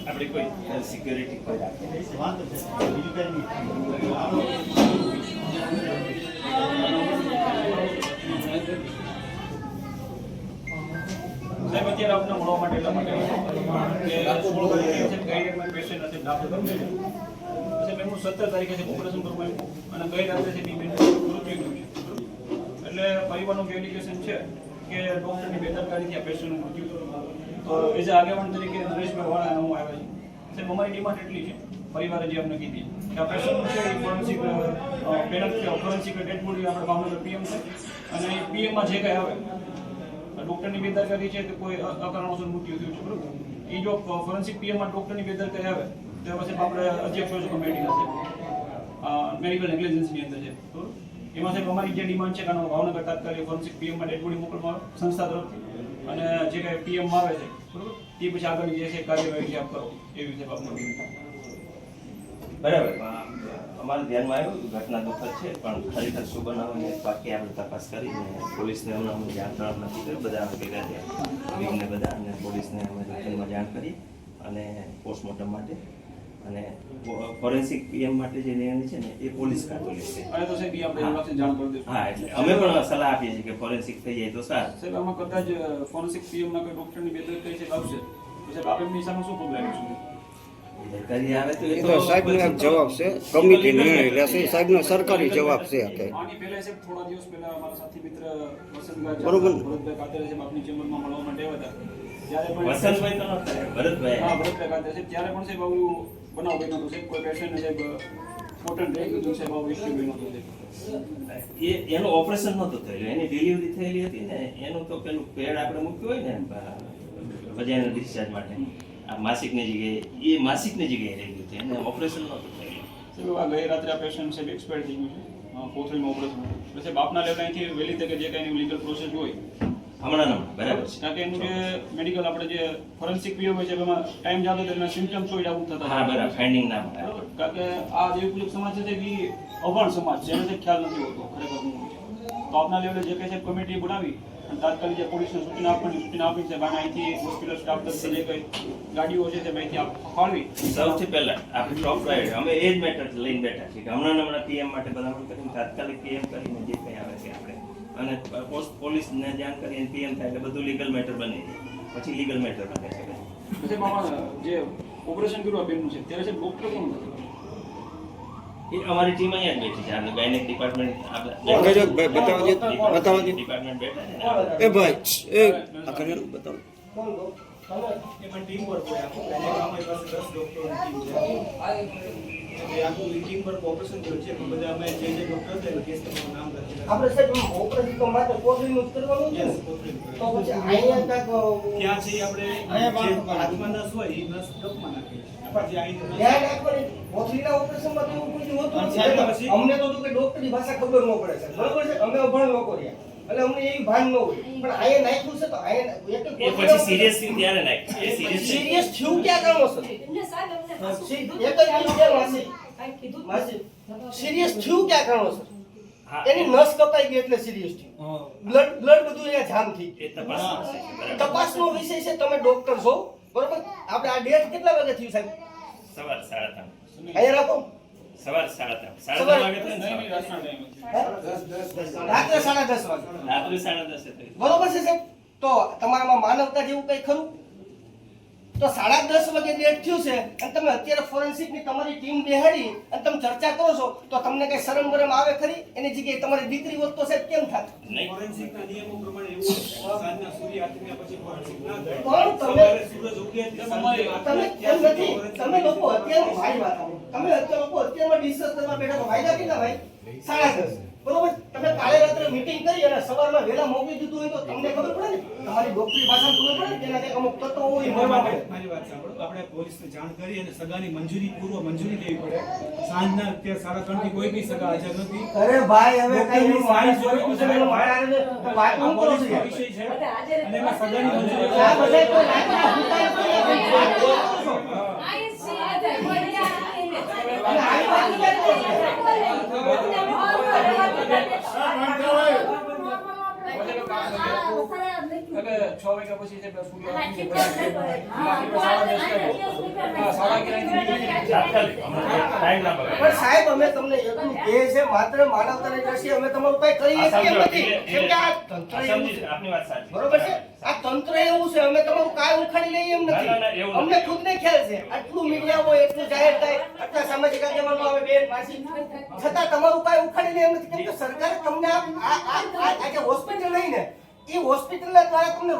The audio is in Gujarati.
આપણે કોઈ સિક્યુરિટી કોઈ રાખે વાંધો છે સાહેબ અત્યારે આપણે મળવા માટે એટલા માટે કે ગાઈડમાં પેશન્ટ નથી દાખલ કરવું છે પછી એમનું 17 તારીખે છે ઓપરેશન કરવું અને ગઈ રાત્રે છે બી મૃત્યુ થયું છે એટલે પરિવારનું એપ્લિકેશન છે કે ડોક્ટરની બેદરકારીથી આ પેશન્ટનું મૃત્યુ તો એઝ અ આગેવાન તરીકે નરેશભાઈ વાળા હું આવ્યા છું સાહેબ અમારી ડિમાન્ડ એટલી છે પરિવારે જે અમને કીધી કે આ પેશન્ટનું છે એ ફોરેન્સિક ફોરેન્સિક ડેડ બોડી આપણે ભાવનગર પીએમ છે અને પીએમમાં જે કંઈ આવે ડોક્ટરની બેદરકારી છે કે કોઈ અકારણોસર મૃત્યુ થયું છે બરોબર એ જો ફોરેન્સિક પીએમમાં ડોક્ટરની બેદરકારી આવે તો પછી આપણે અધ્યક્ષ કમિટી હશે મેડિકલ નેગ્લિજન્સની અંદર છે બરોબર એમાં સાહેબ અમારી જે ડિમાન્ડ છે કે ભાવનગર તાત્કાલિક ફોરેન્સિક પીએમમાં ડેડ બોડી મોકલવામાં આવે સંસ્થા તરફથી અને જે કાંઈ પીએમમાં આવે છે બરોબર તે પછી આગળની જે છે કાર્યવાહી આપ કરો એવી રીતે આપનું બરાબર અમારા ધ્યાનમાં આવ્યું ઘટના દુઃખદ છે પણ ખરેખર શું બનાવવાની બાકી આપણે તપાસ કરીને પોલીસને અમે જાણ કરવા નથી કર્યું બધા ભેગા થયા વિંગને બધા અને પોલીસને અમે રૂટીનમાં જાણ કરી અને પોસ્ટમોર્ટમ માટે અને ફોરેન્સિક પીએમ માટે જે નિર્ણય છે ને એ પોલીસ કાઢો લેશે અને તો સાહેબ આપણે જાણ કરી દઈશું હા એટલે અમે પણ સલાહ આપીએ છીએ કે ફોરેન્સિક થઈ જાય તો સારું સાહેબ આમાં કદાચ ફોરેન્સિક પીએમમાં કોઈ ડોક્ટરની બેદરકારી છે આવશે તો સાહેબ આપણે એમની શું પગલાં લેશું કરી આવે તો એ તો સાહેબનો એક જવાબ છે કમિટી નિર્ણય લેશે સાહેબનો સરકારી જવાબ છે આની પહેલા સાહેબ થોડા દિવસ પહેલા અમારા સાથી મિત્ર વસંતભાઈ બરોબર ભરતભાઈ કાતરે સાહેબ આપની ચેમ્બરમાં મળવા માટે આવ્યા હતા ત્યારે પણ વસંતભાઈ તો નહોતા ભરતભાઈ હા ભરતભાઈ કાતરે સાહેબ ત્યારે પણ સાહેબ આવું બનાવ બન્યો હતો સાહેબ કોઈ પેશન્ટ સાહેબ પોટન્ટ રહી ગયું સાહેબ આવું ઇસ્યુ બન્યો હતો એનું ઓપરેશન નહોતું થયેલું એની ડિલિવરી થયેલી હતી ને એનું તો પેલું પેડ આપણે મૂક્યું હોય ને વજાઇનલ ડિસ્ચાર્જ માટે આ માસિકની જગ્યાએ એ માસિકની જગ્યાએ રહી ગયું છે એને ઓપરેશન નહોતું થયેલું સાહેબ આ ગઈ રાત્રે આ પેશન્ટ સાહેબ એક્સપાયર થઈ ગયું છે કોથળીમાં ઓપરેશન એટલે સાહેબ આપના લેવલ અહીંથી વહેલી તકે જે કાંઈ લીગલ પ્રોસેસ હોય હમણાં બરાબર છે કારણ કે એનું જે મેડિકલ આપણે જે ફોરેન્સિક પીએમ હોય છે એમાં ટાઈમ જાતો તો એના સિમ્પટમ્સ હોય આવું થતા હા બરાબર ફાઇન્ડિંગ ના મળે બરાબર કારણ કે આ જે પૂજક સમાજ છે એ અભણ સમાજ છે એને ખ્યાલ નથી હોતો ખરેખર શું હોય તો આપના લેવલે જે કંઈ સાહેબ કમિટી બનાવી અને તાત્કાલિક જે પોલીસને સૂચના આપી છે અને અહીંથી હોસ્પિટલ સ્ટાફ તરફથી જે કંઈ ગાડીઓ છે તે અહીંથી ફાળવી સૌથી પહેલા આપણે ટોપ પ્રાયોરિટી અમે એ જ મેટર લઈને બેઠા છીએ કે હમણાં પીએમ માટે ભલામણ કરીને તાત્કાલિક પીએમ કરીને જે કંઈ આવે છે આપણે અને પોલીસને જાણ કરીને પીએમ થાય એટલે બધું લીગલ મેટર બને છે પછી લીગલ મેટર બને છે પછી મામા જે ઓપરેશન કર્યું બેનનું છે ત્યારે છે ડોક્ટર કોણ નથી એ અમારી ટીમ અહીંયા જ બેઠી છે આપણે ગાયનેક ડિપાર્ટમેન્ટ ડિપાર્ટમેન્ટ બેઠા છે એ ભાઈ એ આ કરી બતાવો એમાં ટીમ વર્ક હોય અમારી પાસે 10 ડોક્ટરોની ટીમ છે આખું ટીમ વર્ક ઓપરેશન કર્યું છે બધા અમે જે ડોક્ટર છે કેસ તમારું નામ લખી આપણે સાહેબ ઓપરેશન તો માત્ર કોથળીનું જ કરવાનું છે યસ તો પછી અહીંયા ક્યાં છે આપણે અહીંયા હાથમાં નસ હોય એ નસ ડોકમાં નાખીએ પછી અહીં ધ્યાન રાખવાની કોથળીના ઓપરેશનમાં તો એવું કોઈ હોતું નથી અમને તો કે ડોક્ટરની ભાષા ખબર ન પડે છે બરોબર છે અમે અભણ લોકો રહ્યા એટલે અમને એવી ભાન ન હોય પણ અહીંયા નાખ્યું છે તો અહીંયા એ પછી સિરિયસ થયું ત્યારે નાખ એ સિરિયસ થયું ક્યાં કારણોસર એક જ માસી સિરિયસ થયું ક્યાં કારણોસર એની નસ કપાઈ ગઈ એટલે સિરિયસ થયું બ્લડ બધું અહીંયા જામ થઈ ગયું તપાસનો વિષય છે તમે ડોક્ટર છો બરોબર આપણે આ ડેટ કેટલા વાગે થયું સાહેબ સવાર 3:30 અહીંયા રાખો સવાર 3:30 વાગે તો નહીં રાતના ટાઈમ રાત્રે 10:30 વાગે રાત્રે 10:30 બરોબર છે સાહેબ તો તમારામાં માનવતા જેવું કઈ ખરું તો 10:30 વાગે ડેટ થયું છે અને તમે અત્યારે ફોરેન્સિકની તમારી ટીમ બેહાડી અને તમે ચર્ચા કરો છો તો તમને કઈ શરમ બરમ આવે ખરી? એની જગ્યાએ તમારી દીકરી હોત તો સાહેબ કેમ થાત? નહીં ફોરેન્સિકના નિયમો પ્રમાણે એવું છે સાંજના સૂર્ય આથમ્યા પછી ફોરેન્સિક ના થાય. પણ તમે- સવારે સૂરજ ઉગે એટલે સાંજે તમે એમ નથી, તમે લોકો અત્યારે ભાઈ વાત કરો. તમે અત્યારે લોકો અત્યારમાં ડિસ્કસ કરવા બેઠા તો ભાઈ કેટલા ભાઈ? 10:30 બરોબર. તમે કાલે રાત્રે મીટિંગ કરી અને સવારમાં વહેલા મોકલી દીધું હોય તો તમને ખબર પડે ને, તમારી ડોક્ટરી ભાષા ખબર પડે ને, તેના કંઈક અમુક તત્વો હોય એના મળવા માટે માટે. મારી વાત સાંભળો, આપણે પોલીસને જાણ કરી અને સગાની પૂર્વ મંજૂરી લેવી પડે. સાંજના અત્યારે 3:30 થી કોઈ બી સગા હાજર નથી. અરે ભાઈ હવે કઈ ડોક્ટરની માણસ સાઈન જોયું છે એનો મારા હારે વાત આ ન કરો પોલીસનો છો. વિષય છે અને એમાં સગાની મંજૂરી આ બધા કોઈ રાતના ભૂતાય કોઈ વાત ન કરો છો. અને આવી વાત ન કરો છો. એટલે 6 વાગ્યા પછી છે સૂર્ય આથમી જાય. સાડા 11 તાત્કાલિક ટાઈમ ના બગાડો. પણ સાહેબ અમે તમને એટલું કહે છે માત્ર માનવતાની દ્રષ્ટિએ અમે તમારું કઈ કરીએ છીએ એમ નથી. કેમ કે આ તંત્ર એવું છે. આપની વાત સાચી. બરોબર છે? આ તંત્ર એવું છે, અમે તમારું કાય ઉખાડી લઈએ એમ ના, ના, એવું નથી. નથી. અમને ખુદને ખ્યાલ છે, આટલું મીડિયા હોય, એટલું જાહેર થાય, આટલા સામાજિક આગેવાનો આવે બેન માસી, છતાં તમારું કાય ઉખાડી લે એમ નથી. કેમ કે સરકારે તમને આ જે હોસ્પિટલ નહીં ને, એ હોસ્પિટલના દ્વારા તમને